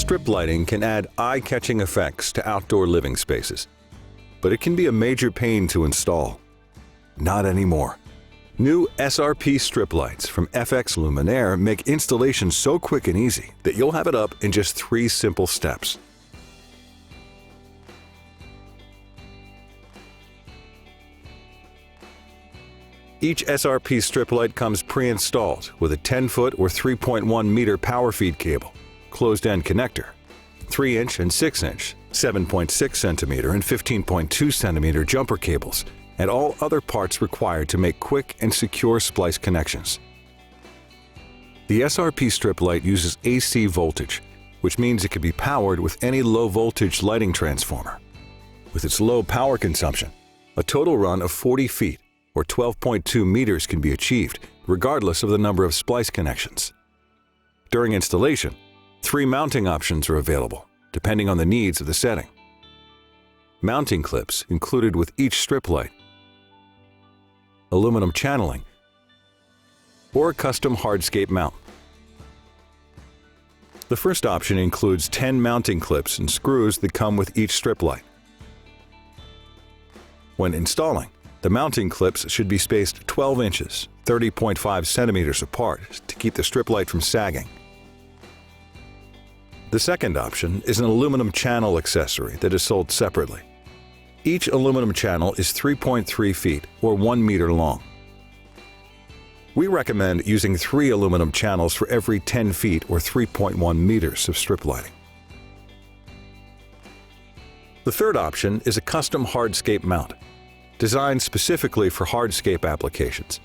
Strip lighting can add eye-catching effects to outdoor living spaces, but it can be a major pain to install. Not anymore. New SRP Strip Lights from FX Luminaire make installation so quick and easy that you'll have it up in just 3 simple steps. Each SRP strip light comes pre-installed with a 10-foot or 3.1-meter power feed cable, closed-end connector, 3-inch and 6-inch, 7.6 centimeter and 15.2 centimeter jumper cables, and all other parts required to make quick and secure splice connections. The SRP strip light uses AC voltage, which means it can be powered with any low-voltage lighting transformer. With its low power consumption, a total run of 40 feet or 12.2 meters can be achieved, regardless of the number of splice connections. During installation, 3 mounting options are available, depending on the needs of the setting. Mounting clips included with each strip light, aluminum channeling, or a custom hardscape mount. The first option includes 10 mounting clips and screws that come with each strip light. When installing, the mounting clips should be spaced 12 inches, 30.5 centimeters apart to keep the strip light from sagging. The second option is an aluminum channel accessory that is sold separately. Each aluminum channel is 3.3 feet or 1 meter long. We recommend using 3 aluminum channels for every 10 feet or 3.1 meters of strip lighting. The third option is a custom hardscape mount, designed specifically for hardscape applications.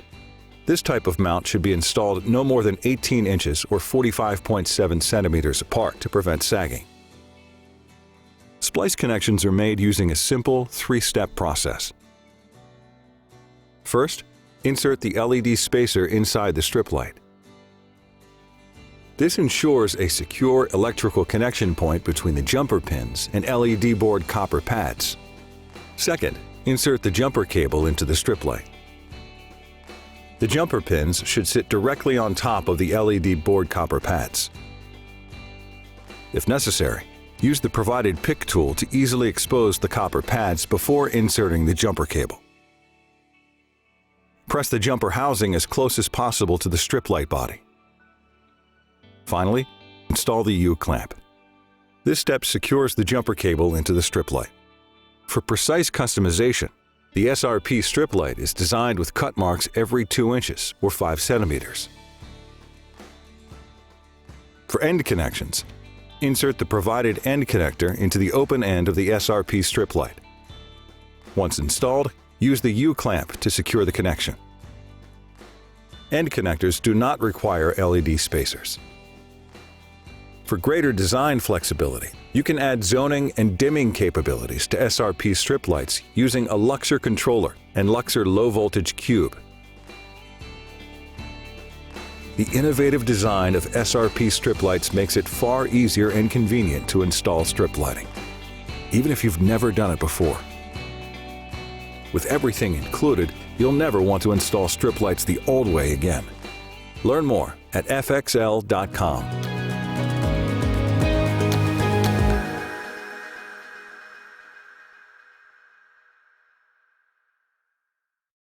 This type of mount should be installed no more than 18 inches or 45.7 centimeters apart to prevent sagging. Splice connections are made using a simple 3-step process. First, insert the LED spacer inside the strip light. This ensures a secure electrical connection point between the jumper pins and LED board copper pads. Second, insert the jumper cable into the strip light. The jumper pins should sit directly on top of the LED board copper pads. If necessary, use the provided pick tool to easily expose the copper pads before inserting the jumper cable. Press the jumper housing as close as possible to the strip light body. Finally, install the U-clamp. This step secures the jumper cable into the strip light. For precise customization, the SRP strip light is designed with cut marks every 2 inches or 5 centimeters. For end connections, insert the provided end connector into the open end of the SRP strip light. Once installed, use the U-clamp to secure the connection. End connectors do not require LED spacers. For greater design flexibility, you can add zoning and dimming capabilities to SRP strip lights using a Luxor controller and Luxor low-voltage cube. The innovative design of SRP strip lights makes it far easier and convenient to install strip lighting, even if you've never done it before. With everything included, you'll never want to install strip lights the old way again. Learn more at fxl.com.